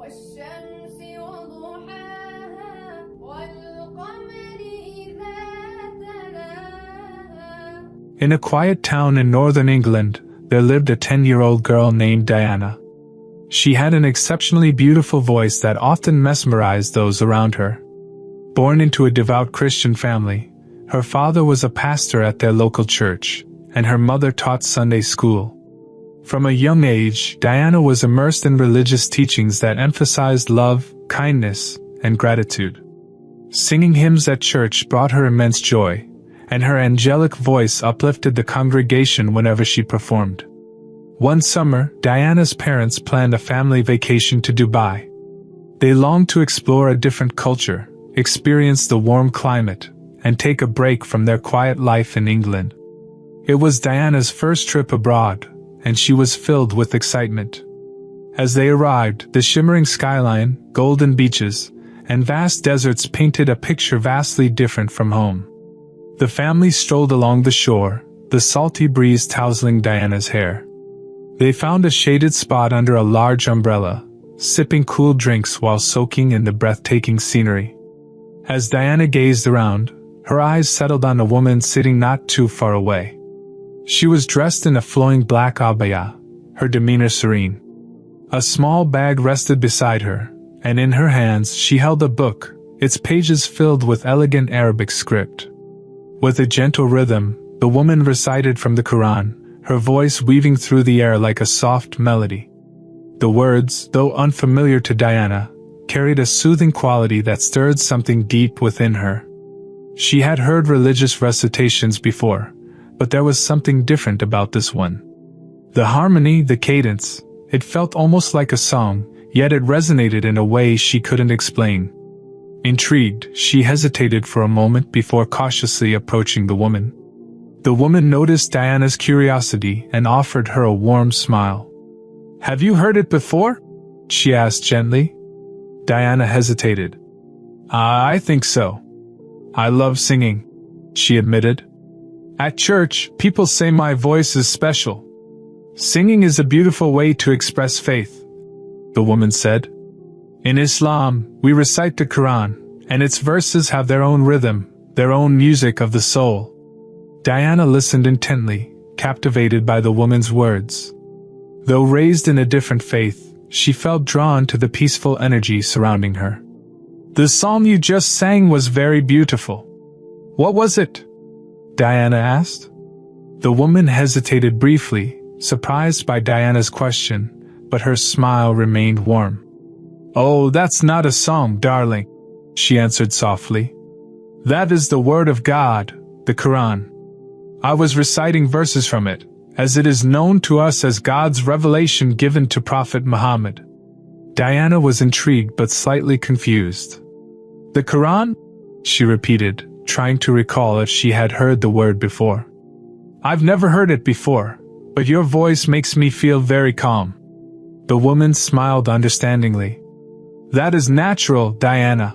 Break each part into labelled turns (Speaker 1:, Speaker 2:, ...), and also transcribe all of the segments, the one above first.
Speaker 1: والشمس وضحاها والقمر إذا تلاها.
Speaker 2: In a quiet town in northern England, there lived a 10-year-old girl named Diana. She had an exceptionally beautiful voice that often mesmerized those around her. Born into a devout Christian family, her father was a pastor at their local church, and her mother taught Sunday school. From a young age, Diana was immersed in religious teachings that emphasized love, kindness, and gratitude. Singing hymns at church brought her immense joy, and her angelic voice uplifted the congregation whenever she performed. One summer, Diana's parents planned a family vacation to Dubai. They longed to explore a different culture, experience the warm climate, and take a break from their quiet life in England. It was Diana's first trip abroad, and she was filled with excitement. As they arrived, the shimmering skyline, golden beaches, and vast deserts painted a picture vastly different from home. The family strolled along the shore, the salty breeze tousling Diana's hair. They found a shaded spot under a large umbrella, sipping cool drinks while soaking in the breathtaking scenery. As Diana gazed around, her eyes settled on a woman sitting not too far away. She was dressed in a flowing black abaya, her demeanor serene. A small bag rested beside her, and in her hands she held a book, its pages filled with elegant Arabic script. With a gentle rhythm, the woman recited from the Qur'an, her voice weaving through the air like a soft melody. The words, though unfamiliar to Diana, carried a soothing quality that stirred something deep within her. She had heard religious recitations before, but there was something different about this one. The harmony, the cadence, it felt almost like a song, yet it resonated in a way she couldn't explain. Intrigued, she hesitated for a moment before cautiously approaching the woman. The woman noticed Diana's curiosity and offered her a warm smile. "Have you heard it before?" she asked gently. Diana hesitated. "I think so. I love singing," she admitted. "At church, people say my voice is special. Singing is a beautiful way to express faith," the woman said. "In Islam, we recite the Quran, and its verses have their own rhythm, their own music of the soul." Diana listened intently, captivated by the woman's words. Though raised in a different faith, she felt drawn to the peaceful energy surrounding her. "The psalm you just sang was very beautiful. What was it?" Diana asked. The woman hesitated briefly, surprised by Diana's question, but her smile remained warm. "Oh, that's not a song, darling," she answered softly. "That is the word of God, the Quran. I was reciting verses from it, as it is known to us as God's revelation given to Prophet Muhammad." Diana was intrigued but slightly confused. "The Quran?" she repeated, trying to recall if she had heard the word before. "I've never heard it before, but your voice makes me feel very calm." The woman smiled understandingly. "That is natural, Diana.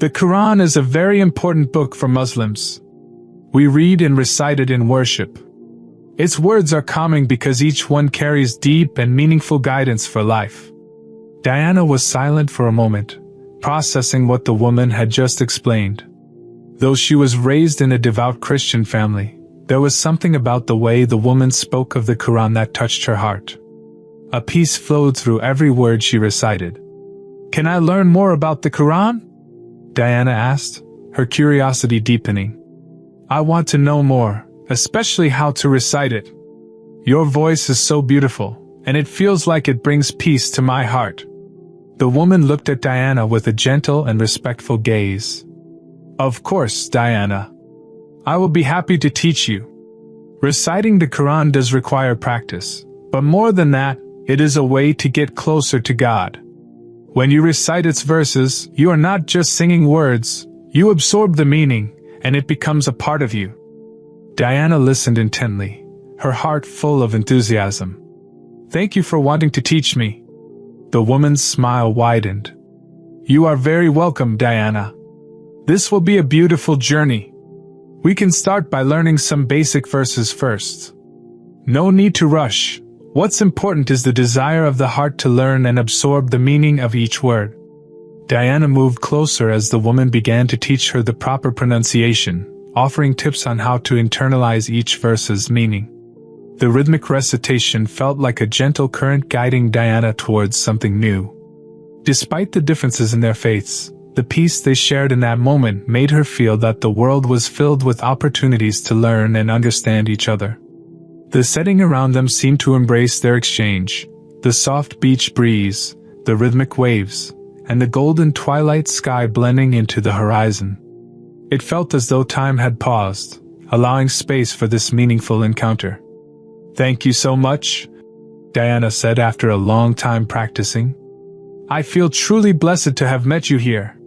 Speaker 2: The Quran is a very important book for Muslims. We read and recite it in worship. Its words are calming because each one carries deep and meaningful guidance for life." Diana was silent for a moment, processing what the woman had just explained. Though she was raised in a devout Christian family, there was something about the way the woman spoke of the Quran that touched her heart. A peace flowed through every word she recited. "Can I learn more about the Quran?" Diana asked, her curiosity deepening. "I want to know more, especially how to recite it. Your voice is so beautiful, and it feels like it brings peace to my heart." The woman looked at Diana with a gentle and respectful gaze. "Of course, Diana. I will be happy to teach you. Reciting the Quran does require practice, but more than that, it is a way to get closer to God. When you recite its verses, you are not just singing words, you absorb the meaning, and it becomes a part of you." Diana listened intently, her heart full of enthusiasm. "Thank you for wanting to teach me." The woman's smile widened. "You are very welcome, Diana. This will be a beautiful journey. We can start by learning some basic verses first. No need to rush, What's important is the desire of the heart to learn and absorb the meaning of each word. Diana moved closer as the woman began to teach her the proper pronunciation, offering tips on how to internalize each verse's meaning. The rhythmic recitation felt like a gentle current guiding Diana towards something new. Despite the differences in their faiths, the peace they shared in that moment made her feel that the world was filled with opportunities to learn and understand each other. The setting around them seemed to embrace their exchange, the soft beach breeze, the rhythmic waves, and the golden twilight sky blending into the horizon. It felt as though time had paused, allowing space for this meaningful encounter. "Thank you so much," Diana said after a long time practicing. "I feel truly blessed to have met you here.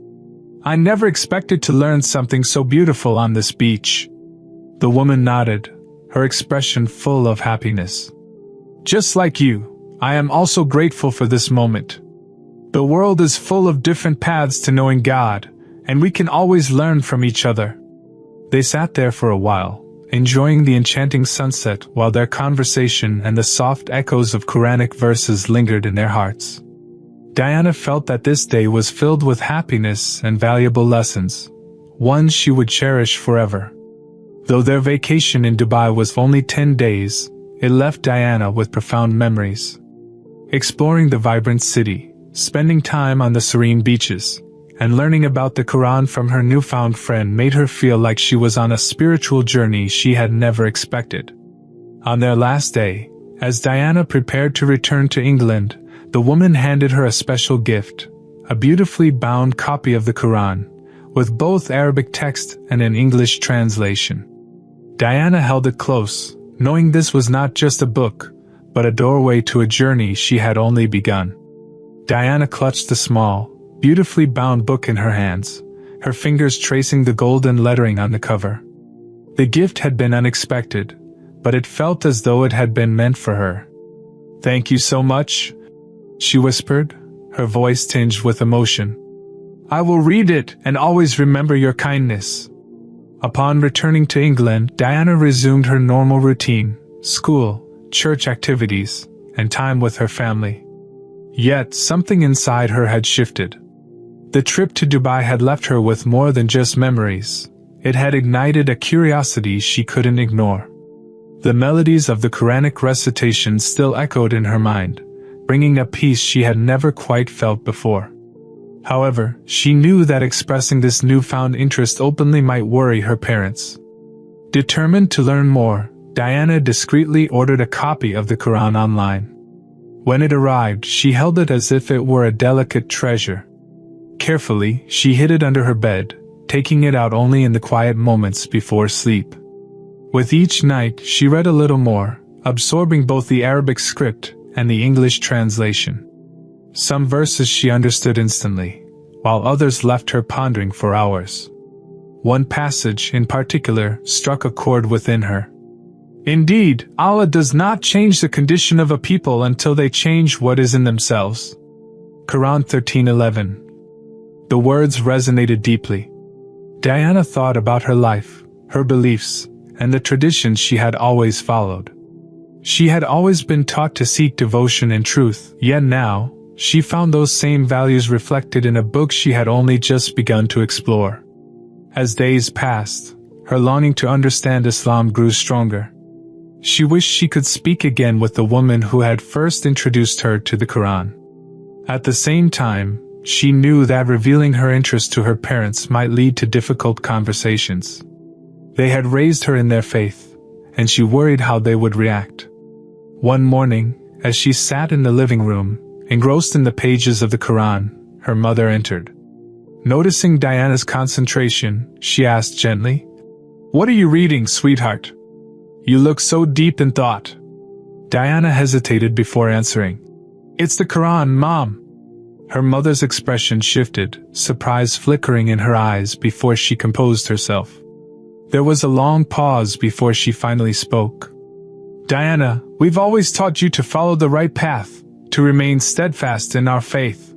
Speaker 2: I never expected to learn something so beautiful on this beach." The woman nodded, her expression full of happiness. "Just like you, I am also grateful for this moment. The world is full of different paths to knowing God, and we can always learn from each other." They sat there for a while, enjoying the enchanting sunset while their conversation and the soft echoes of Quranic verses lingered in their hearts. Diana felt that this day was filled with happiness and valuable lessons, ones she would cherish forever. Though their vacation in Dubai was only 10 days, it left Diana with profound memories. Exploring the vibrant city, spending time on the serene beaches, and learning about the Quran from her newfound friend made her feel like she was on a spiritual journey she had never expected. On their last day, as Diana prepared to return to England, the woman handed her a special gift, a beautifully bound copy of the Quran, with both Arabic text and an English translation. Diana held it close, knowing this was not just a book, but a doorway to a journey she had only begun. Diana clutched the small, beautifully bound book in her hands, her fingers tracing the golden lettering on the cover. The gift had been unexpected, but it felt as though it had been meant for her. "Thank you so much," she whispered, her voice tinged with emotion. "I will read it and always remember your kindness." Upon returning to England, Diana resumed her normal routine, school, church activities, and time with her family. Yet something inside her had shifted. The trip to Dubai had left her with more than just memories. It had ignited a curiosity she couldn't ignore. The melodies of the Quranic recitation still echoed in her mind, bringing a peace she had never quite felt before. However, she knew that expressing this newfound interest openly might worry her parents. Determined to learn more, Diana discreetly ordered a copy of the Quran online. When it arrived, she held it as if it were a delicate treasure. Carefully, she hid it under her bed, taking it out only in the quiet moments before sleep. With each night, she read a little more, absorbing both the Arabic script and the English translation. Some verses she understood instantly, while others left her pondering for hours. One passage in particular struck a chord within her. "Indeed, Allah does not change the condition of a people until they change what is in themselves." Quran 13:11. The words resonated deeply. Diana thought about her life, her beliefs, and the traditions she had always followed. She had always been taught to seek devotion and truth, yet now, she found those same values reflected in a book she had only just begun to explore. As days passed, her longing to understand Islam grew stronger. She wished she could speak again with the woman who had first introduced her to the Quran. At the same time, she knew that revealing her interest to her parents might lead to difficult conversations. They had raised her in their faith, and she worried how they would react. One morning, as she sat in the living room, engrossed in the pages of the Quran, her mother entered. Noticing Diana's concentration, she asked gently, "What are you reading, sweetheart? You look so deep in thought." Diana hesitated before answering. "It's the Quran, Mom." Her mother's expression shifted, surprise flickering in her eyes before she composed herself. There was a long pause before she finally spoke. "Diana, we've always taught you to follow the right path, to remain steadfast in our faith.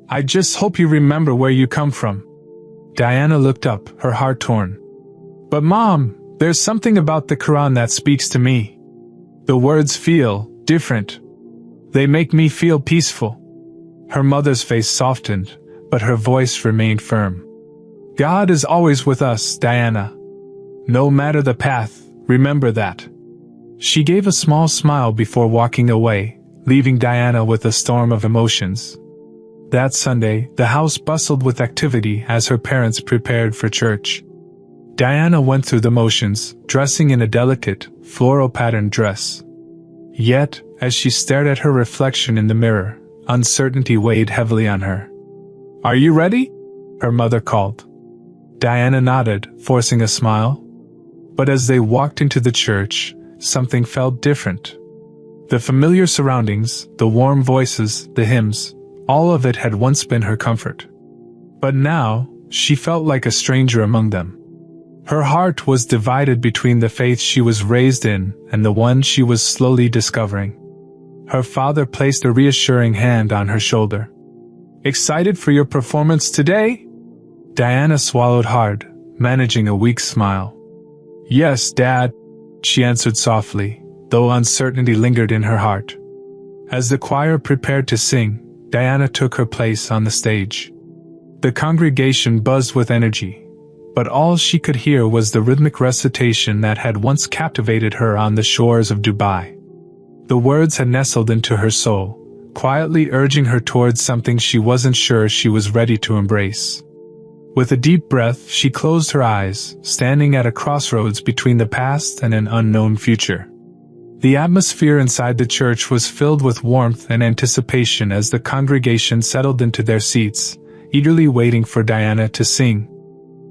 Speaker 2: I just hope you remember where you come from." Diana looked up, her heart torn. "But Mom, there's something about the Quran that speaks to me. The words feel different. They make me feel peaceful." Her mother's face softened, but her voice remained firm. "God is always with us, Diana. No matter the path, remember that." She gave a small smile before walking away, leaving Diana with a storm of emotions. That Sunday, the house bustled with activity as her parents prepared for church. Diana went through the motions, dressing in a delicate, floral-patterned dress. Yet, as she stared at her reflection in the mirror, uncertainty weighed heavily on her. "Are you ready?" her mother called. Diana nodded, forcing a smile. But as they walked into the church, something felt different. The familiar surroundings, the warm voices, the hymns, all of it had once been her comfort. But now, she felt like a stranger among them. Her heart was divided between the faith she was raised in and the one she was slowly discovering. Her father placed a reassuring hand on her shoulder. "Excited for your performance today?" Diana swallowed hard, managing a weak smile. "Yes, Dad," she answered softly, though uncertainty lingered in her heart. As the choir prepared to sing, Diana took her place on the stage. The congregation buzzed with energy, but all she could hear was the rhythmic recitation that had once captivated her on the shores of Dubai. The words had nestled into her soul, quietly urging her towards something she wasn't sure she was ready to embrace. With a deep breath, she closed her eyes, standing at a crossroads between the past and an unknown future. The atmosphere inside the church was filled with warmth and anticipation as the congregation settled into their seats, eagerly waiting for Diana to sing.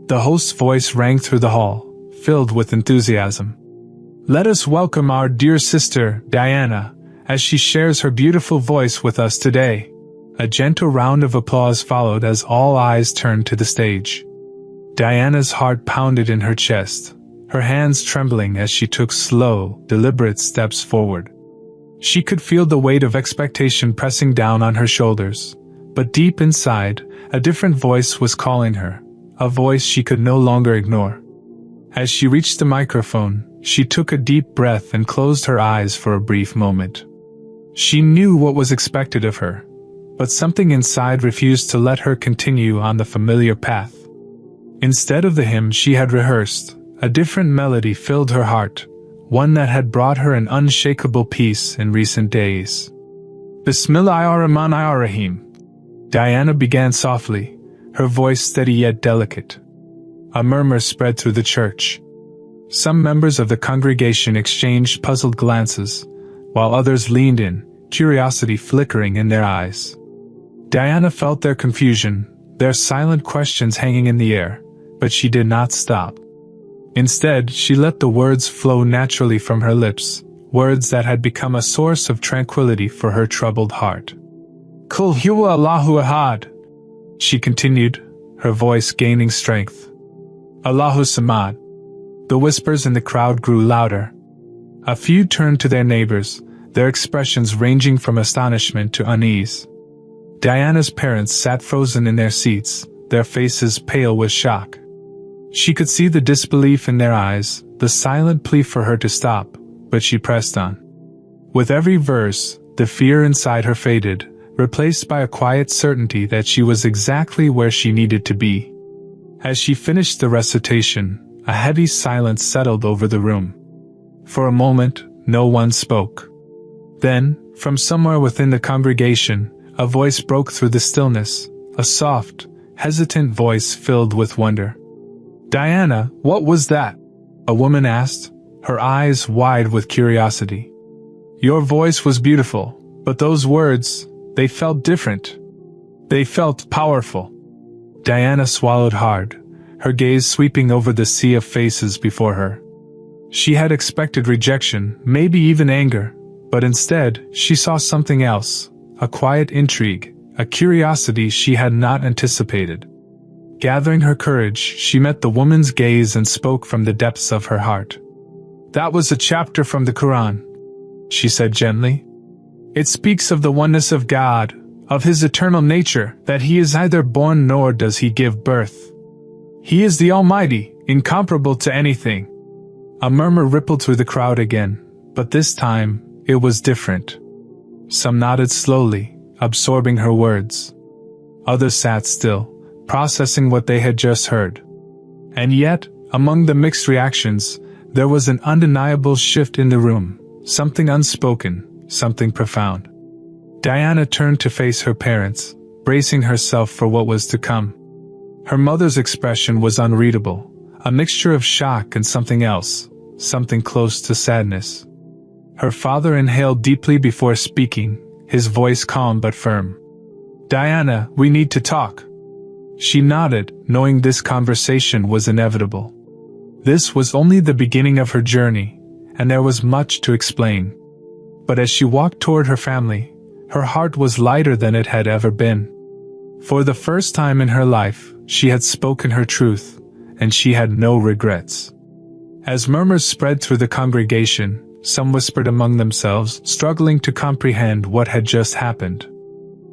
Speaker 2: The host's voice rang through the hall, filled with enthusiasm. "Let us welcome our dear sister, Diana, as she shares her beautiful voice with us today." A gentle round of applause followed as all eyes turned to the stage. Diana's heart pounded in her chest, her hands trembling as she took slow, deliberate steps forward. She could feel the weight of expectation pressing down on her shoulders, but deep inside, a different voice was calling her, a voice she could no longer ignore. As she reached the microphone, she took a deep breath and closed her eyes for a brief moment. She knew what was expected of her, but something inside refused to let her continue on the familiar path. Instead of the hymn she had rehearsed, a different melody filled her heart, one that had brought her an unshakable peace in recent days. Bismillahir-Rahmanir-Rahim. Diana began softly, her voice steady yet delicate. A murmur spread through the church. Some members of the congregation exchanged puzzled glances, while others leaned in, curiosity flickering in their eyes. Diana felt their confusion, their silent questions hanging in the air, but she did not stop. Instead, she let the words flow naturally from her lips, words that had become a source of tranquility for her troubled heart. "Kul huwa Allahu ahad," she continued, her voice gaining strength. "Allahu samad." The whispers in the crowd grew louder. A few turned to their neighbors, their expressions ranging from astonishment to unease. Diana's parents sat frozen in their seats, their faces pale with shock. She could see the disbelief in their eyes, the silent plea for her to stop, but she pressed on. With every verse, the fear inside her faded, replaced by a quiet certainty that she was exactly where she needed to be. As she finished the recitation, a heavy silence settled over the room. For a moment, no one spoke. Then, from somewhere within the congregation, a voice broke through the stillness, a soft, hesitant voice filled with wonder. "Diana, what was that?" a woman asked, her eyes wide with curiosity. "Your voice was beautiful, but those words, they felt different. They felt powerful." Diana swallowed hard, her gaze sweeping over the sea of faces before her. She had expected rejection, maybe even anger, but instead, she saw something else, a quiet intrigue, a curiosity she had not anticipated. Gathering her courage, she met the woman's gaze and spoke from the depths of her heart. "That was a chapter from the Qur'an," she said gently. "It speaks of the oneness of God, of His eternal nature, that He is neither born nor does He give birth. He is the Almighty, incomparable to anything." A murmur rippled through the crowd again, but this time, it was different. Some nodded slowly, absorbing her words. Others sat still, processing what they had just heard. And yet, among the mixed reactions, there was an undeniable shift in the room, something unspoken, something profound. Diana turned to face her parents, bracing herself for what was to come. Her mother's expression was unreadable, a mixture of shock and something else, something close to sadness. Her father inhaled deeply before speaking, his voice calm but firm. "Diana, we need to talk." She nodded, knowing this conversation was inevitable. This was only the beginning of her journey, and there was much to explain. But as she walked toward her family, her heart was lighter than it had ever been. For the first time in her life, she had spoken her truth, and she had no regrets. As murmurs spread through the congregation, some whispered among themselves, struggling to comprehend what had just happened.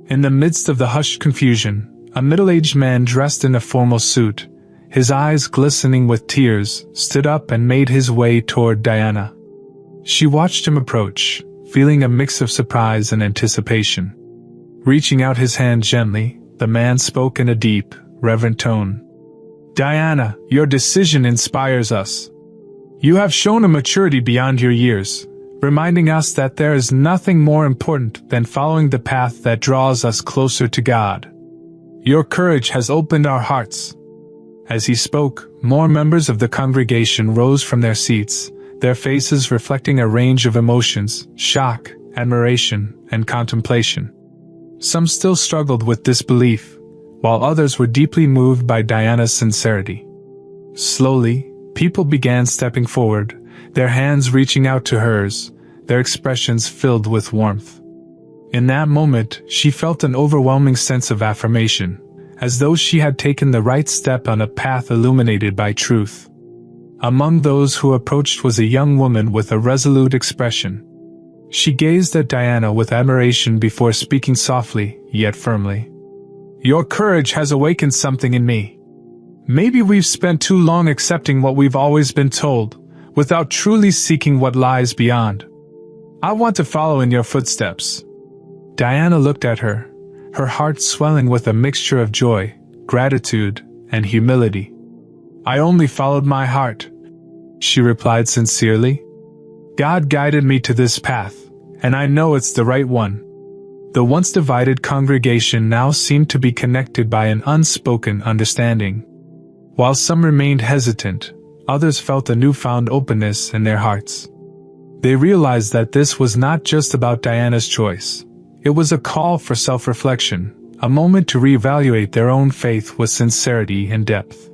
Speaker 2: In the midst of the hushed confusion, a middle-aged man dressed in a formal suit, his eyes glistening with tears, stood up and made his way toward Diana. She watched him approach, feeling a mix of surprise and anticipation. Reaching out his hand gently, the man spoke in a deep, reverent tone. "Diana, your decision inspires us. You have shown a maturity beyond your years, reminding us that there is nothing more important than following the path that draws us closer to God. Your courage has opened our hearts." As he spoke, more members of the congregation rose from their seats, their faces reflecting a range of emotions: shock, admiration, and contemplation. Some still struggled with disbelief, while others were deeply moved by Diana's sincerity. Slowly, people began stepping forward, their hands reaching out to hers, their expressions filled with warmth. In that moment, she felt an overwhelming sense of affirmation, as though she had taken the right step on a path illuminated by truth. Among those who approached was a young woman with a resolute expression. She gazed at Diana with admiration before speaking softly, yet firmly. "Your courage has awakened something in me. Maybe we've spent too long accepting what we've always been told, without truly seeking what lies beyond. I want to follow in your footsteps." Diana looked at her, her heart swelling with a mixture of joy, gratitude, and humility. "I only followed my heart," she replied sincerely. "God guided me to this path, and I know it's the right one." The once divided congregation now seemed to be connected by an unspoken understanding. While some remained hesitant, others felt a newfound openness in their hearts. They realized that this was not just about Diana's choice. It was a call for self-reflection, a moment to reevaluate their own faith with sincerity and depth.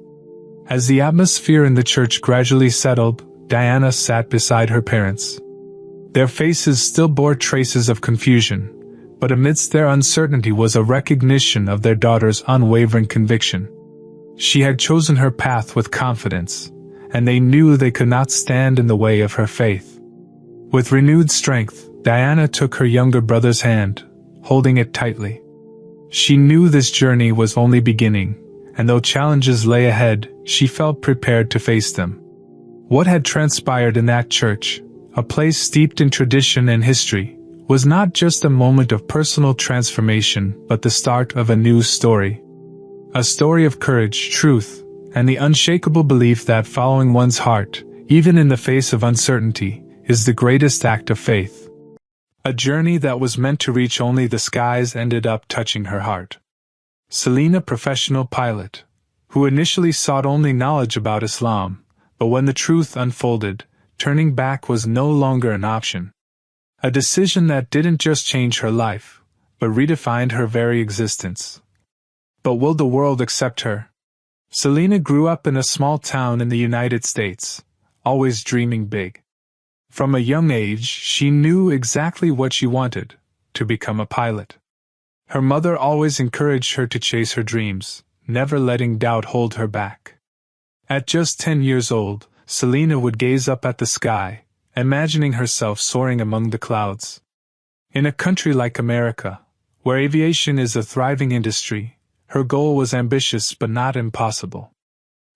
Speaker 2: As the atmosphere in the church gradually settled, Diana sat beside her parents. Their faces still bore traces of confusion, but amidst their uncertainty was a recognition of their daughter's unwavering conviction. She had chosen her path with confidence, and they knew they could not stand in the way of her faith. With renewed strength, Diana took her younger brother's hand, holding it tightly. She knew this journey was only beginning, and though challenges lay ahead, she felt prepared to face them. What had transpired in that church, a place steeped in tradition and history, was not just a moment of personal transformation but the start of a new story. A story of courage, truth, and the unshakable belief that following one's heart, even in the face of uncertainty, is the greatest act of faith. A journey that was meant to reach only the skies ended up touching her heart. Selina, professional pilot, who initially sought only knowledge about Islam, but when the truth unfolded, turning back was no longer an option. A decision that didn't just change her life, but redefined her very existence. But will the world accept her? Selina grew up in a small town in the United States, always dreaming big. From a young age, she knew exactly what she wanted: to become a pilot. Her mother always encouraged her to chase her dreams, never letting doubt hold her back. At just 10 years old, Selina would gaze up at the sky, imagining herself soaring among the clouds. In a country like America, where aviation is a thriving industry, her goal was ambitious but not impossible.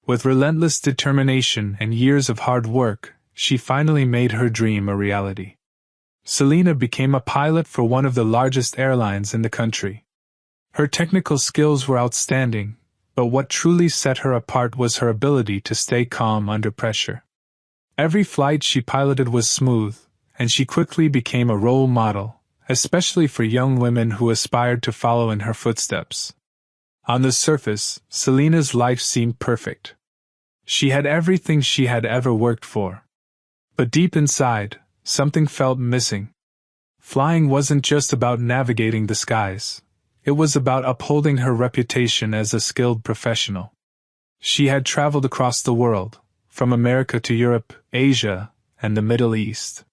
Speaker 2: With relentless determination and years of hard work, she finally made her dream a reality. Selina became a pilot for one of the largest airlines in the country. Her technical skills were outstanding, but what truly set her apart was her ability to stay calm under pressure. Every flight she piloted was smooth, and she quickly became a role model, especially for young women who aspired to follow in her footsteps. On the surface, Selina's life seemed perfect. She had everything she had ever worked for. But deep inside, something felt missing. Flying wasn't just about navigating the skies. It was about upholding her reputation as a skilled professional. She had traveled across the world, from America to Europe, Asia, and the Middle East.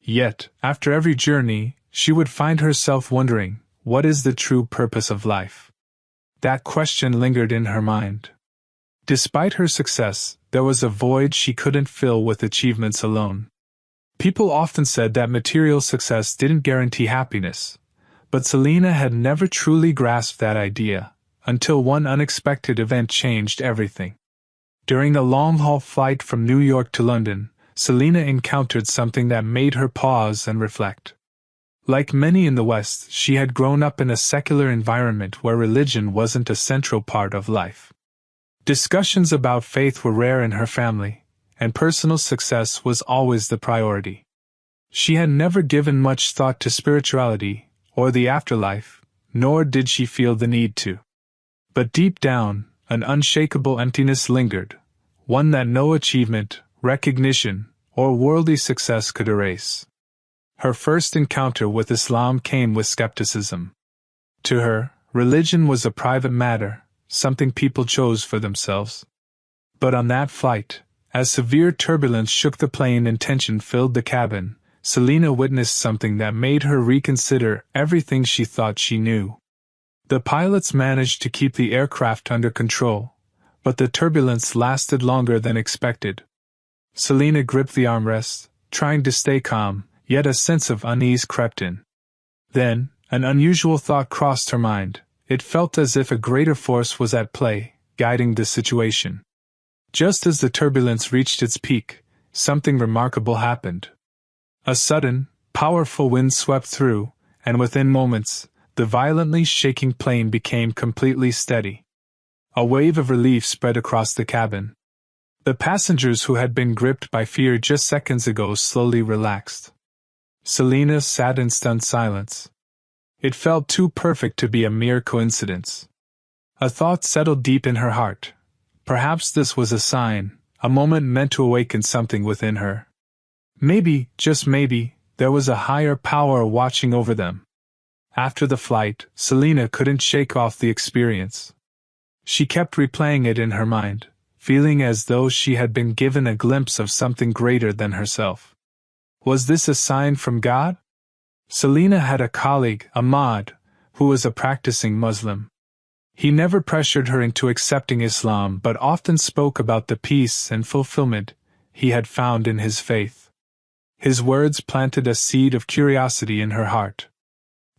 Speaker 2: Yet, after every journey, she would find herself wondering, what is the true purpose of life? That question lingered in her mind. Despite her success, there was a void she couldn't fill with achievements alone. People often said that material success didn't guarantee happiness, but Selina had never truly grasped that idea, until one unexpected event changed everything. During a long-haul flight from New York to London, Selina encountered something that made her pause and reflect. Like many in the West, she had grown up in a secular environment where religion wasn't a central part of life. Discussions about faith were rare in her family, and personal success was always the priority. She had never given much thought to spirituality or the afterlife, nor did she feel the need to. But deep down, an unshakable emptiness lingered, one that no achievement, recognition, or worldly success could erase. Her first encounter with Islam came with skepticism. To her, religion was a private matter, something people chose for themselves. But on that flight, as severe turbulence shook the plane and tension filled the cabin, Selina witnessed something that made her reconsider everything she thought she knew. The pilots managed to keep the aircraft under control, but the turbulence lasted longer than expected. Selina gripped the armrest, trying to stay calm, yet a sense of unease crept in. Then, an unusual thought crossed her mind. It felt as if a greater force was at play, guiding the situation. Just as the turbulence reached its peak, something remarkable happened. A sudden, powerful wind swept through, and within moments, the violently shaking plane became completely steady. A wave of relief spread across the cabin. The passengers who had been gripped by fear just seconds ago slowly relaxed. Selina sat in stunned silence. It felt too perfect to be a mere coincidence. A thought settled deep in her heart. Perhaps this was a sign, a moment meant to awaken something within her. Maybe, just maybe, there was a higher power watching over them. After the flight, Selina couldn't shake off the experience. She kept replaying it in her mind, feeling as though she had been given a glimpse of something greater than herself. Was this a sign from God? Selina had a colleague, Ahmad, who was a practicing Muslim. He never pressured her into accepting Islam but often spoke about the peace and fulfillment he had found in his faith. His words planted a seed of curiosity in her heart.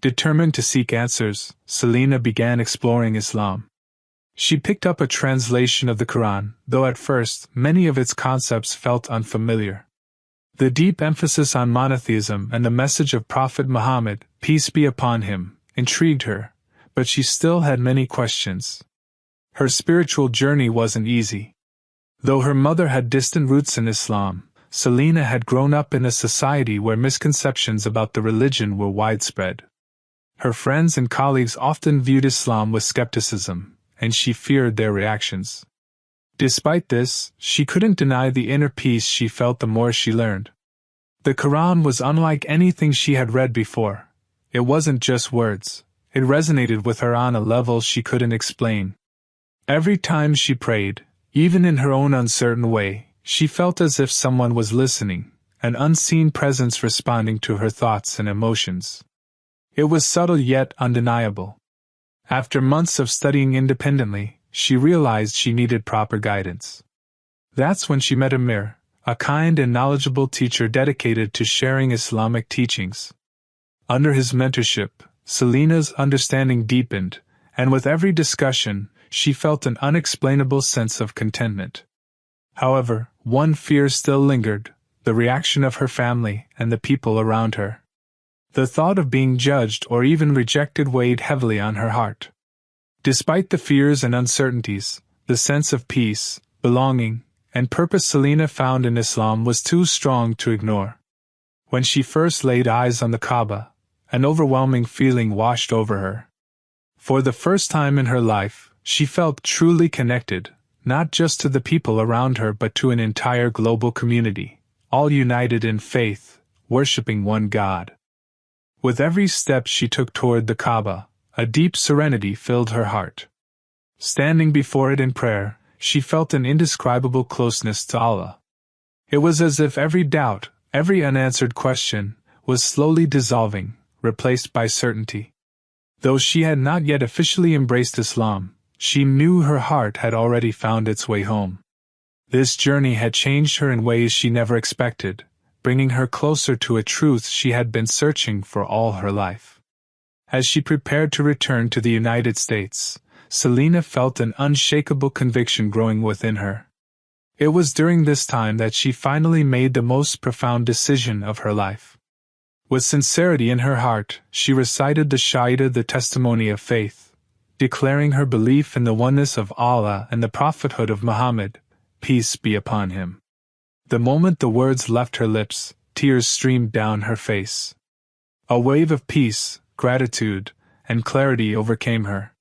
Speaker 2: Determined to seek answers, Selina began exploring Islam. She picked up a translation of the Qur'an, though at first many of its concepts felt unfamiliar. The deep emphasis on monotheism and the message of Prophet Muhammad, peace be upon him, intrigued her, but she still had many questions. Her spiritual journey wasn't easy. Though her mother had distant roots in Islam, Selina had grown up in a society where misconceptions about the religion were widespread. Her friends and colleagues often viewed Islam with skepticism, and she feared their reactions. Despite this, she couldn't deny the inner peace she felt the more she learned. The Quran was unlike anything she had read before. It wasn't just words. It resonated with her on a level she couldn't explain. Every time she prayed, even in her own uncertain way, she felt as if someone was listening, an unseen presence responding to her thoughts and emotions. It was subtle yet undeniable. After months of studying independently, she realized she needed proper guidance. That's when she met Amir, a kind and knowledgeable teacher dedicated to sharing Islamic teachings. Under his mentorship, Selina's understanding deepened, and with every discussion, she felt an unexplainable sense of contentment. However, one fear still lingered, the reaction of her family and the people around her. The thought of being judged or even rejected weighed heavily on her heart. Despite the fears and uncertainties, the sense of peace, belonging, and purpose Selina found in Islam was too strong to ignore. When she first laid eyes on the Kaaba, an overwhelming feeling washed over her. For the first time in her life, she felt truly connected, not just to the people around her but to an entire global community, all united in faith, worshipping one God. With every step she took toward the Kaaba, a deep serenity filled her heart. Standing before it in prayer, she felt an indescribable closeness to Allah. It was as if every doubt, every unanswered question, was slowly dissolving, replaced by certainty. Though she had not yet officially embraced Islam, she knew her heart had already found its way home. This journey had changed her in ways she never expected, bringing her closer to a truth she had been searching for all her life. As she prepared to return to the United States, Selina felt an unshakable conviction growing within her. It was during this time that she finally made the most profound decision of her life. With sincerity in her heart, she recited the Shahada, the testimony of faith, declaring her belief in the oneness of Allah and the prophethood of Muhammad, peace be upon him. The moment the words left her lips, tears streamed down her face. A wave of peace, gratitude, and clarity overcame her.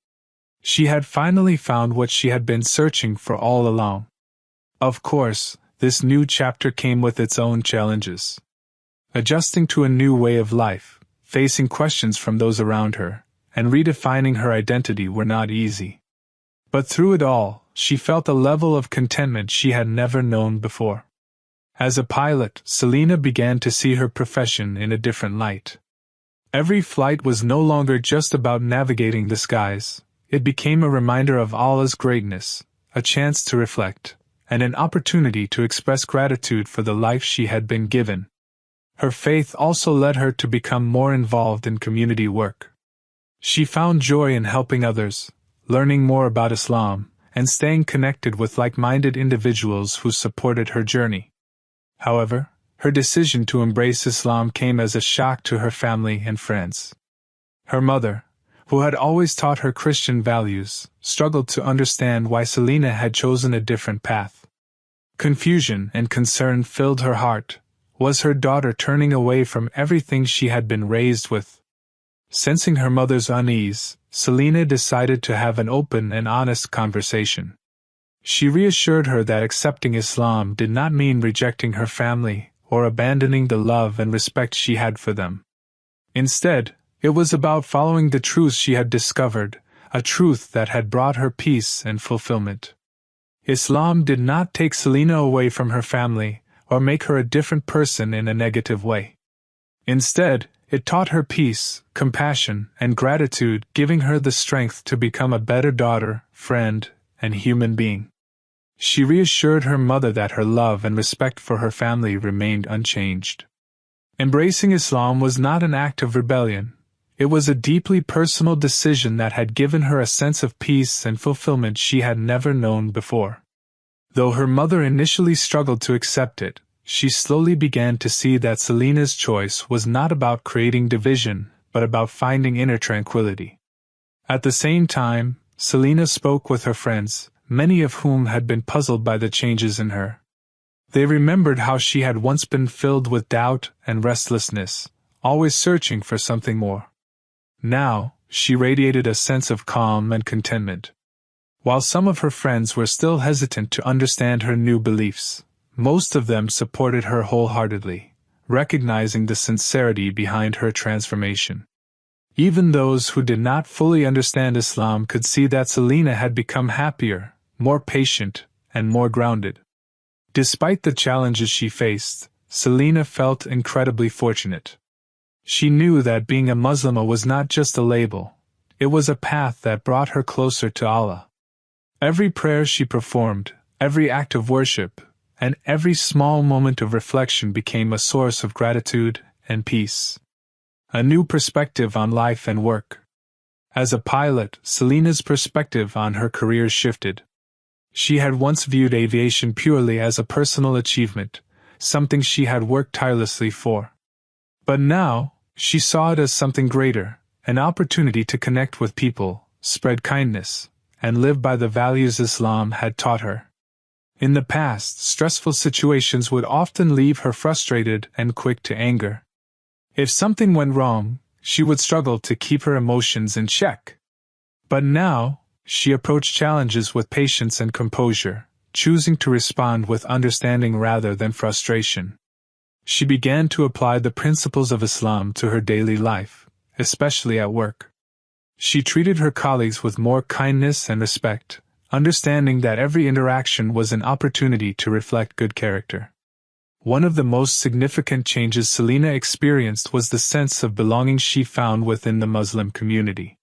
Speaker 2: She had finally found what she had been searching for all along. Of course, this new chapter came with its own challenges. Adjusting to a new way of life, facing questions from those around her, and redefining her identity were not easy. But through it all, she felt a level of contentment she had never known before. As a pilot, Selina began to see her profession in a different light. Every flight was no longer just about navigating the skies. It became a reminder of Allah's greatness, a chance to reflect, and an opportunity to express gratitude for the life she had been given. Her faith also led her to become more involved in community work. She found joy in helping others, learning more about Islam, and staying connected with like-minded individuals who supported her journey. However, her decision to embrace Islam came as a shock to her family and friends. Her mother, who had always taught her Christian values, struggled to understand why Selina had chosen a different path. Confusion and concern filled her heart. Was her daughter turning away from everything she had been raised with? Sensing her mother's unease, Selina decided to have an open and honest conversation. She reassured her that accepting Islam did not mean rejecting her family or abandoning the love and respect she had for them. Instead, it was about following the truth she had discovered, a truth that had brought her peace and fulfillment. Islam did not take Selina away from her family or make her a different person in a negative way. Instead, it taught her peace, compassion, and gratitude, giving her the strength to become a better daughter, friend, and human being. She reassured her mother that her love and respect for her family remained unchanged. Embracing Islam was not an act of rebellion. It was a deeply personal decision that had given her a sense of peace and fulfillment she had never known before. Though her mother initially struggled to accept it, she slowly began to see that Selina's choice was not about creating division, but about finding inner tranquility. At the same time, Selina spoke with her friends, many of whom had been puzzled by the changes in her. They remembered how she had once been filled with doubt and restlessness, always searching for something more. Now, she radiated a sense of calm and contentment. While some of her friends were still hesitant to understand her new beliefs, most of them supported her wholeheartedly, recognizing the sincerity behind her transformation. Even those who did not fully understand Islam could see that Selina had become happier, more patient, and more grounded. Despite the challenges she faced, Selina felt incredibly fortunate. She knew that being a Muslimah was not just a label, it was a path that brought her closer to Allah. Every prayer she performed, every act of worship, and every small moment of reflection became a source of gratitude and peace. A new perspective on life and work. As a pilot, Selina's perspective on her career shifted. She had once viewed aviation purely as a personal achievement, something she had worked tirelessly for. But now, She saw it as something greater, an opportunity to connect with people, spread kindness, and live by the values Islam had taught her. In the past, stressful situations would often leave her frustrated and quick to anger. If something went wrong, she would struggle to keep her emotions in check. But now, she approached challenges with patience and composure, choosing to respond with understanding rather than frustration. She began to apply the principles of Islam to her daily life, especially at work. She treated her colleagues with more kindness and respect, understanding that every interaction was an opportunity to reflect good character. One of the most significant changes Selina experienced was the sense of belonging she found within the Muslim community.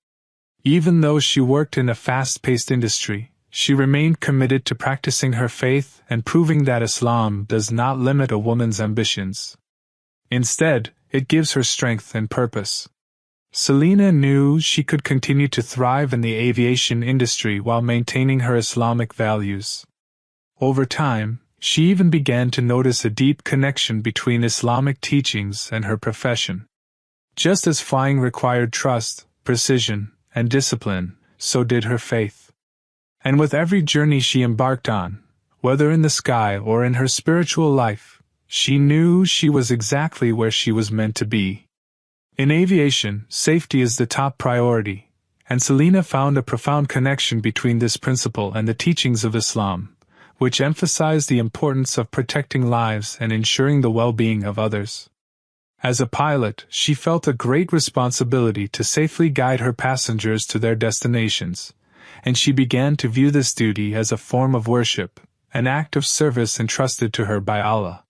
Speaker 2: Even though she worked in a fast-paced industry, she remained committed to practicing her faith and proving that Islam does not limit a woman's ambitions. Instead, it gives her strength and purpose. Selina knew she could continue to thrive in the aviation industry while maintaining her Islamic values. Over time, she even began to notice a deep connection between Islamic teachings and her profession. Just as flying required trust, precision, and discipline, so did her faith. And with every journey she embarked on, whether in the sky or in her spiritual life, she knew she was exactly where she was meant to be. In aviation, safety is the top priority, and Selina found a profound connection between this principle and the teachings of Islam, which emphasized the importance of protecting lives and ensuring the well-being of others. As a pilot, she felt a great responsibility to safely guide her passengers to their destinations, and she began to view this duty as a form of worship, an act of service entrusted to her by Allah.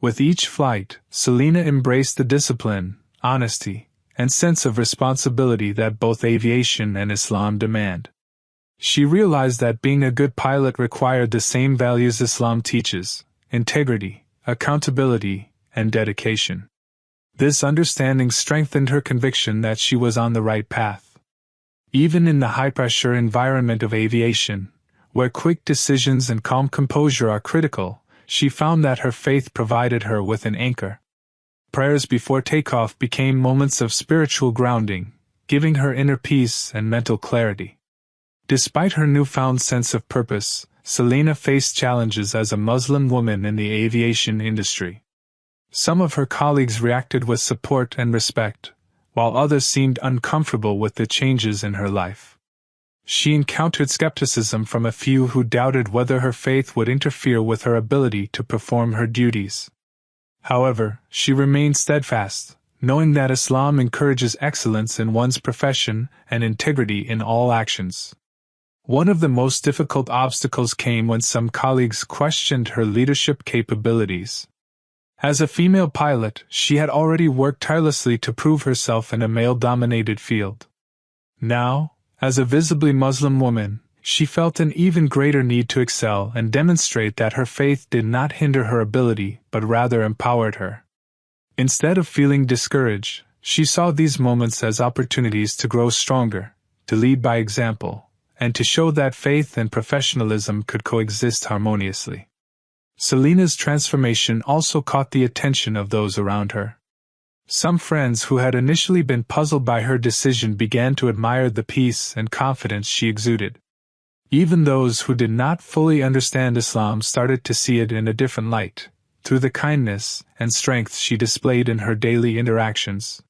Speaker 2: With each flight, Selina embraced the discipline, honesty, and sense of responsibility that both aviation and Islam demand. She realized that being a good pilot required the same values Islam teaches: integrity, accountability, and dedication. This understanding strengthened her conviction that she was on the right path. Even in the high-pressure environment of aviation, where quick decisions and calm composure are critical, she found that her faith provided her with an anchor. Prayers before takeoff became moments of spiritual grounding, giving her inner peace and mental clarity. Despite her newfound sense of purpose, Selina faced challenges as a Muslim woman in the aviation industry. Some of her colleagues reacted with support and respect, while others seemed uncomfortable with the changes in her life. She encountered skepticism from a few who doubted whether her faith would interfere with her ability to perform her duties. However, she remained steadfast, knowing that Islam encourages excellence in one's profession and integrity in all actions. One of the most difficult obstacles came when some colleagues questioned her leadership capabilities. As a female pilot, she had already worked tirelessly to prove herself in a male-dominated field. Now, as a visibly Muslim woman, she felt an even greater need to excel and demonstrate that her faith did not hinder her ability but rather empowered her. Instead of feeling discouraged, she saw these moments as opportunities to grow stronger, to lead by example, and to show that faith and professionalism could coexist harmoniously. Selina's transformation also caught the attention of those around her. Some friends who had initially been puzzled by her decision began to admire the peace and confidence she exuded. Even those who did not fully understand Islam started to see it in a different light, through the kindness and strength she displayed in her daily interactions.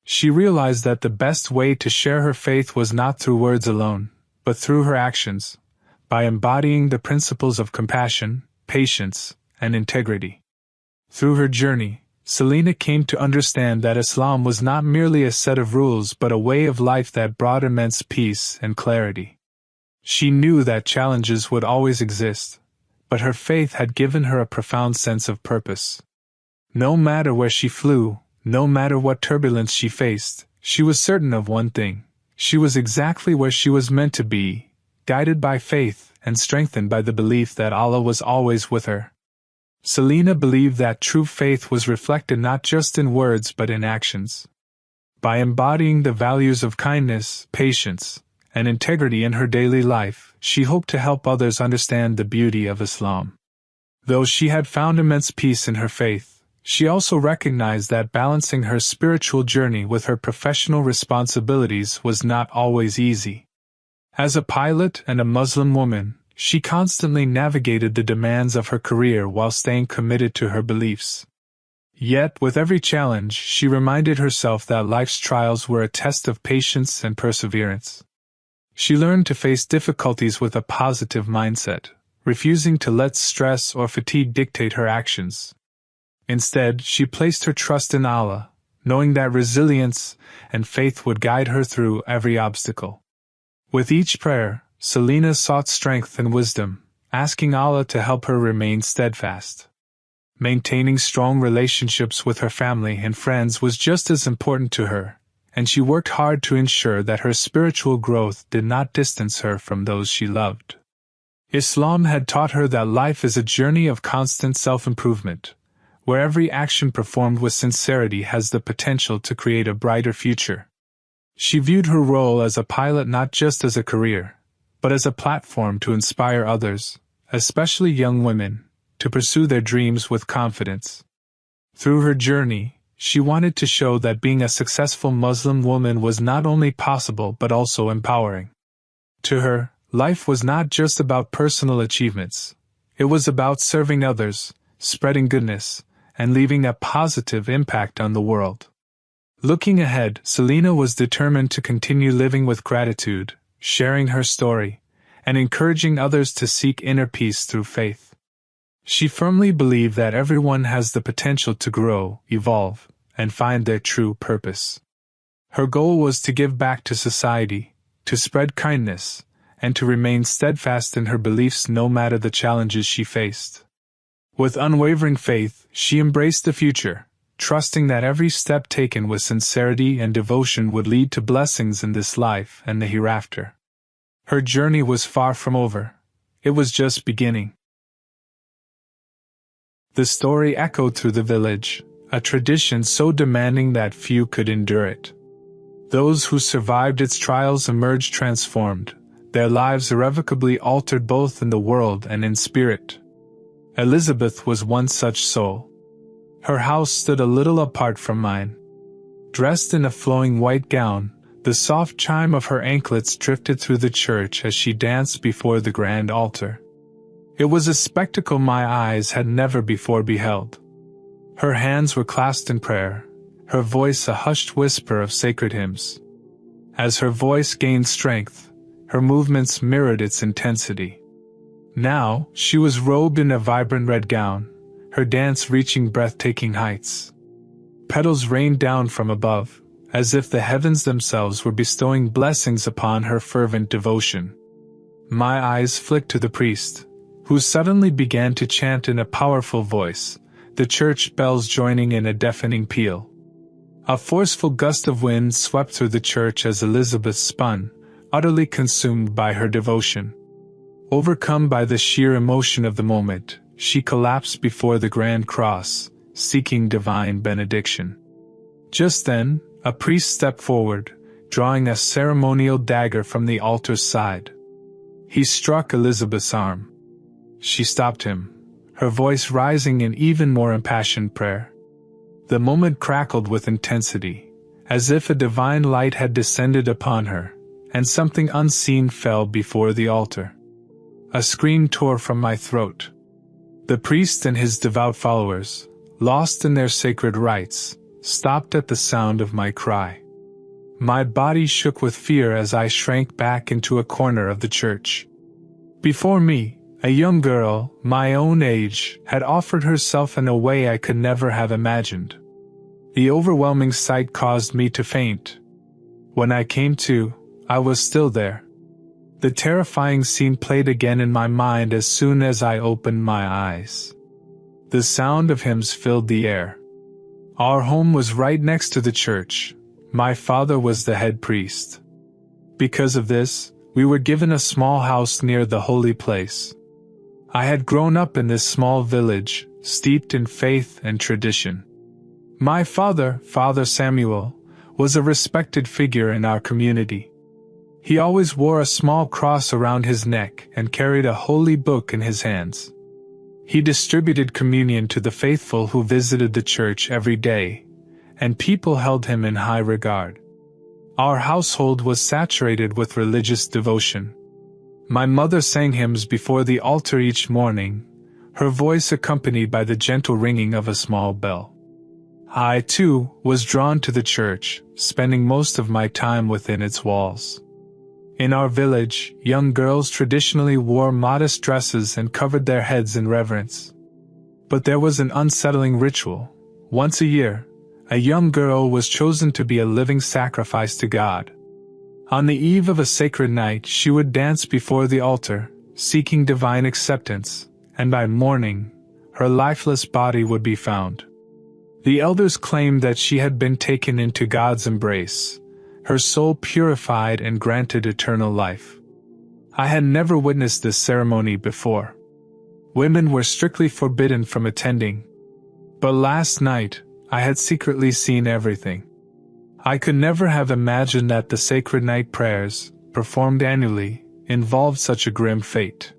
Speaker 2: She realized that the best way to share her faith was not through words alone, but through her actions, by embodying the principles of compassion, patience, and integrity. Through her journey, Selina came to understand that Islam was not merely a set of rules but a way of life that brought immense peace and clarity. She knew that challenges would always exist, but her faith had given her a profound sense of purpose. No matter where she flew, no matter what turbulence she faced, she was certain of one thing: she was exactly where she was meant to be, guided by faith and strengthened by the belief that Allah was always with her. Selina believed that true faith was reflected not just in words but in actions. By embodying the values of kindness, patience, and integrity in her daily life, she hoped to help others understand the beauty of Islam. Though she had found immense peace in her faith, She also recognized that balancing her spiritual journey with her professional responsibilities was not always easy. As a pilot and a Muslim woman, she constantly navigated the demands of her career while staying committed to her beliefs. Yet, with every challenge, she reminded herself that life's trials were a test of patience and perseverance. She learned to face difficulties with a positive mindset, refusing to let stress or fatigue dictate her actions. Instead, she placed her trust in Allah, knowing that resilience and faith would guide her through every obstacle. With each prayer, Selina sought strength and wisdom, asking Allah to help her remain steadfast. Maintaining strong relationships with her family and friends was just as important to her, and she worked hard to ensure that her spiritual growth did not distance her from those she loved. Islam had taught her that life is a journey of constant self-improvement, where every action performed with sincerity has the potential to create a brighter future. She viewed her role as a pilot not just as a career, but as a platform to inspire others, especially young women, to pursue their dreams with confidence. Through her journey, she wanted to show that being a successful Muslim woman was not only possible but also empowering. To her, life was not just about personal achievements. It was about serving others, spreading goodness, and leaving a positive impact on the world. Looking ahead, Selina was determined to continue living with gratitude, sharing her story, and encouraging others to seek inner peace through faith. She firmly believed that everyone has the potential to grow, evolve, and find their true purpose. Her goal was to give back to society, to spread kindness, and to remain steadfast in her beliefs no matter the challenges she faced. With unwavering faith, she embraced the future, trusting that every step taken with sincerity and devotion would lead to blessings in this life and the hereafter. Her journey was far from over. It was just beginning. The story echoed through the village, a tradition so demanding that few could endure it. Those who survived its trials emerged transformed, their lives irrevocably altered both in the world and in spirit. Elizabeth was one such soul. Her house stood a little apart from mine. Dressed in a flowing white gown, the soft chime of her anklets drifted through the church as she danced before the grand altar. It was a spectacle my eyes had never before beheld. Her hands were clasped in prayer, her voice a hushed whisper of sacred hymns. As her voice gained strength, her movements mirrored its intensity. Now, she was robed in a vibrant red gown, her dance reaching breathtaking heights. Petals rained down from above, as if the heavens themselves were bestowing blessings upon her fervent devotion. My eyes flicked to the priest, who suddenly began to chant in a powerful voice, the church bells joining in a deafening peal. A forceful gust of wind swept through the church as Elizabeth spun, utterly consumed by her devotion. Overcome by the sheer emotion of the moment, she collapsed before the grand cross, seeking divine benediction. Just then, a priest stepped forward, drawing a ceremonial dagger from the altar's side. He struck Elizabeth's arm. She stopped him, her voice rising in even more impassioned prayer. The moment crackled with intensity, as if a divine light had descended upon her, and something unseen fell before the altar. A scream tore from my throat. The priest and his devout followers, lost in their sacred rites, stopped at the sound of my cry. My body shook with fear as I shrank back into a corner of the church. Before me, a young girl, my own age, had offered herself in a way I could never have imagined. The overwhelming sight caused me to faint. When I came to, I was still there. The terrifying scene played again in my mind as soon as I opened my eyes. The sound of hymns filled the air. Our home was right next to the church. My father was the head priest. Because of this, we were given a small house near the holy place. I had grown up in this small village, steeped in faith and tradition. My father, Father Samuel, was a respected figure in our community. He always wore a small cross around his neck and carried a holy book in his hands. He distributed communion to the faithful who visited the church every day, and people held him in high regard. Our household was saturated with religious devotion. My mother sang hymns before the altar each morning, her voice accompanied by the gentle ringing of a small bell. I, too, was drawn to the church, spending most of my time within its walls. In our village, young girls traditionally wore modest dresses and covered their heads in reverence. But there was an unsettling ritual. Once a year, a young girl was chosen to be a living sacrifice to God. On the eve of a sacred night, she would dance before the altar, seeking divine acceptance, and by morning, her lifeless body would be found. The elders claimed that she had been taken into God's embrace, her soul purified and granted eternal life. I had never witnessed this ceremony before. Women were strictly forbidden from attending. But last night, I had secretly seen everything. I could never have imagined that the sacred night prayers, performed annually, involved such a grim fate.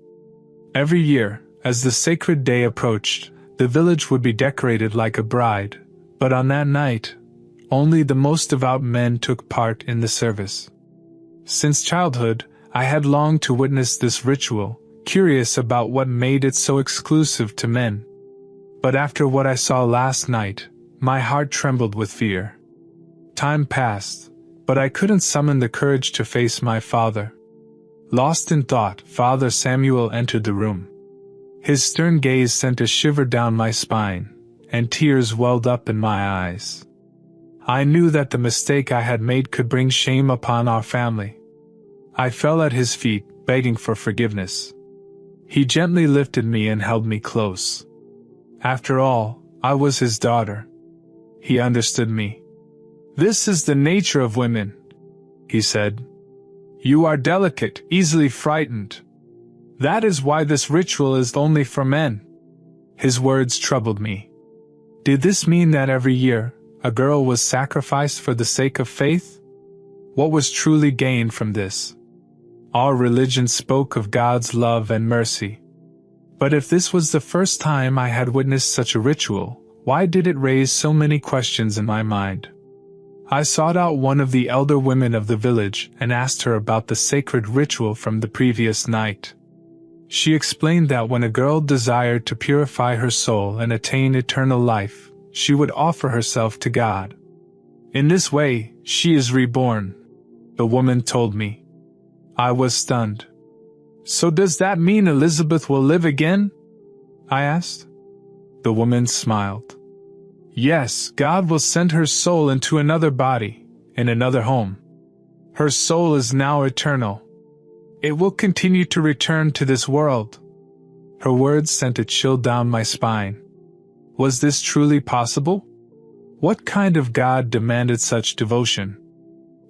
Speaker 2: Every year, as the sacred day approached, the village would be decorated like a bride, but on that night, only the most devout men took part in the service. Since childhood, I had longed to witness this ritual, curious about what made it so exclusive to men. But after what I saw last night, my heart trembled with fear. Time passed, but I couldn't summon the courage to face my father. Lost in thought, Father Samuel entered the room. His stern gaze sent a shiver down my spine, and tears welled up in my eyes. I knew that the mistake I had made could bring shame upon our family. I fell at his feet, begging for forgiveness. He gently lifted me and held me close. After all, I was his daughter. He understood me. "This is the nature of women," he said. "You are delicate, easily frightened. That is why this ritual is only for men." His words troubled me. Did this mean that every year, a girl was sacrificed for the sake of faith? What was truly gained from this? Our religion spoke of God's love and mercy. But if this was the first time I had witnessed such a ritual, why did it raise so many questions in my mind? I sought out one of the elder women of the village and asked her about the sacred ritual from the previous night. She explained that when a girl desired to purify her soul and attain eternal life, she would offer herself to God. In this way, she is reborn, the woman told me. I was stunned. "So does that mean Elizabeth will live again?" I asked. The woman smiled. "Yes, God will send her soul into another body, in another home. Her soul is now eternal. It will continue to return to this world." Her words sent a chill down my spine. Was this truly possible? What kind of God demanded such devotion?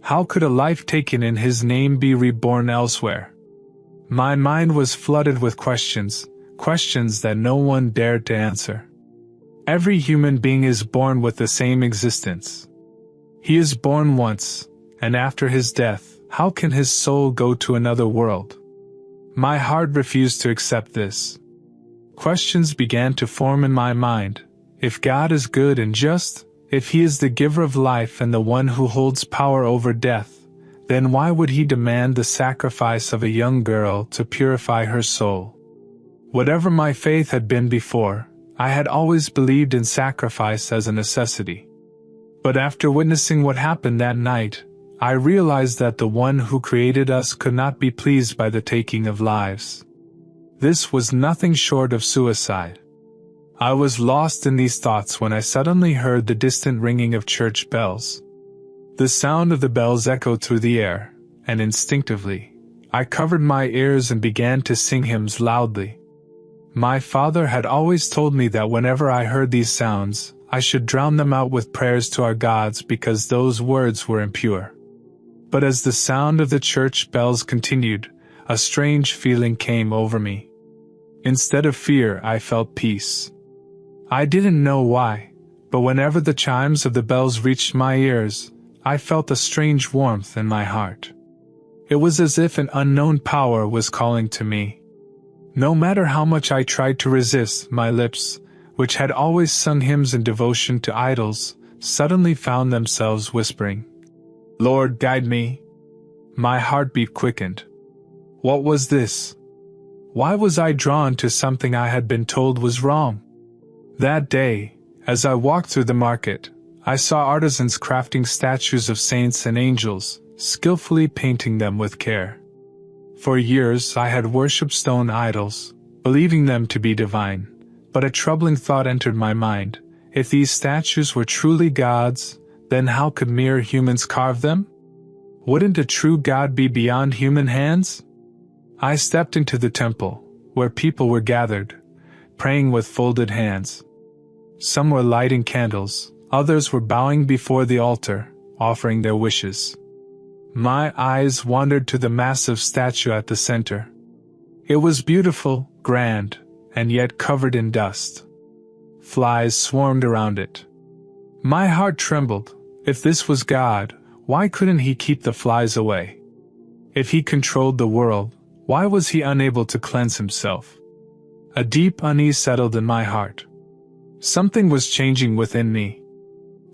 Speaker 2: How could a life taken in His name be reborn elsewhere? My mind was flooded with questions that no one dared to answer. Every human being is born with the same existence. He is born once, and after his death, how can his soul go to another world? My heart refused to accept this. Questions began to form in my mind. If God is good and just, if He is the giver of life and the one who holds power over death, then why would He demand the sacrifice of a young girl to purify her soul? Whatever my faith had been before, I had always believed in sacrifice as a necessity. But after witnessing what happened that night, I realized that the one who created us could not be pleased by the taking of lives. This was nothing short of suicide. I was lost in these thoughts when I suddenly heard the distant ringing of church bells. The sound of the bells echoed through the air, and instinctively, I covered my ears and began to sing hymns loudly. My father had always told me that whenever I heard these sounds, I should drown them out with prayers to our gods because those words were impure. But as the sound of the church bells continued, a strange feeling came over me. Instead of fear, I felt peace. I didn't know why, but whenever the chimes of the bells reached my ears, I felt a strange warmth in my heart. It was as if an unknown power was calling to me. No matter how much I tried to resist, my lips, which had always sung hymns in devotion to idols, suddenly found themselves whispering, "Lord, guide me." My heartbeat quickened. What was this? Why was I drawn to something I had been told was wrong? That day, as I walked through the market, I saw artisans crafting statues of saints and angels, skillfully painting them with care. For years I had worshipped stone idols, believing them to be divine, but a troubling thought entered my mind. If these statues were truly gods, then how could mere humans carve them? Wouldn't a true God be beyond human hands? I stepped into the temple, where people were gathered, praying with folded hands. Some were lighting candles, others were bowing before the altar, offering their wishes. My eyes wandered to the massive statue at the center. It was beautiful, grand, and yet covered in dust. Flies swarmed around it. My heart trembled. If this was God, why couldn't he keep the flies away? If he controlled the world, why was he unable to cleanse himself? A deep unease settled in my heart. Something was changing within me.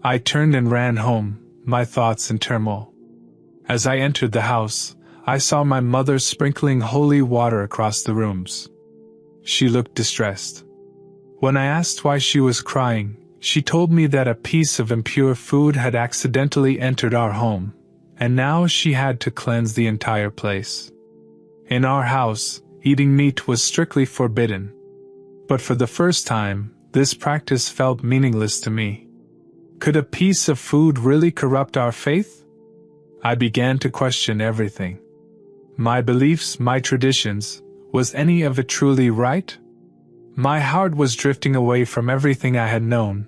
Speaker 2: I turned and ran home, my thoughts in turmoil. As I entered the house, I saw my mother sprinkling holy water across the rooms. She looked distressed. When I asked why she was crying, she told me that a piece of impure food had accidentally entered our home, and now she had to cleanse the entire place. In our house, eating meat was strictly forbidden. But for the first time, this practice felt meaningless to me. Could a piece of food really corrupt our faith? I began to question everything. My beliefs, my traditions, was any of it truly right? My heart was drifting away from everything I had known,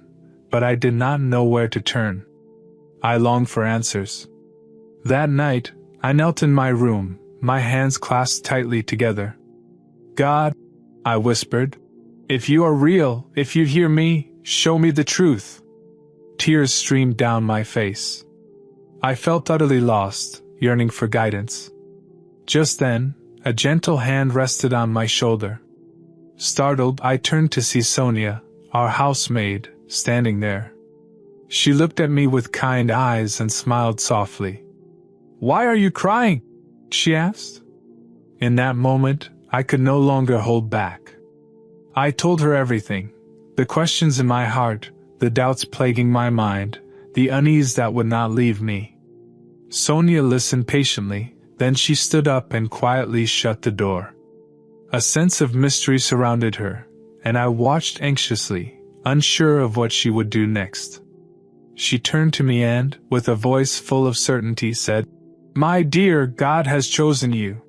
Speaker 2: but I did not know where to turn. I longed for answers. That night, I knelt in my room, my hands clasped tightly together. God, I whispered, if you are real, if you hear me, show me the truth. Tears streamed down my face. I felt utterly lost, yearning for guidance. Just then, a gentle hand rested on my shoulder. Startled, I turned to see Sonia, our housemaid, standing there. She looked at me with kind eyes and smiled softly. "Why are you crying?" she asked. In that moment, I could no longer hold back. I told her everything, the questions in my heart, the doubts plaguing my mind, the unease that would not leave me. Sonia listened patiently, then she stood up and quietly shut the door. A sense of mystery surrounded her, and I watched anxiously, unsure of what she would do next. She turned to me and, with a voice full of certainty, said, "My dear, God has chosen you.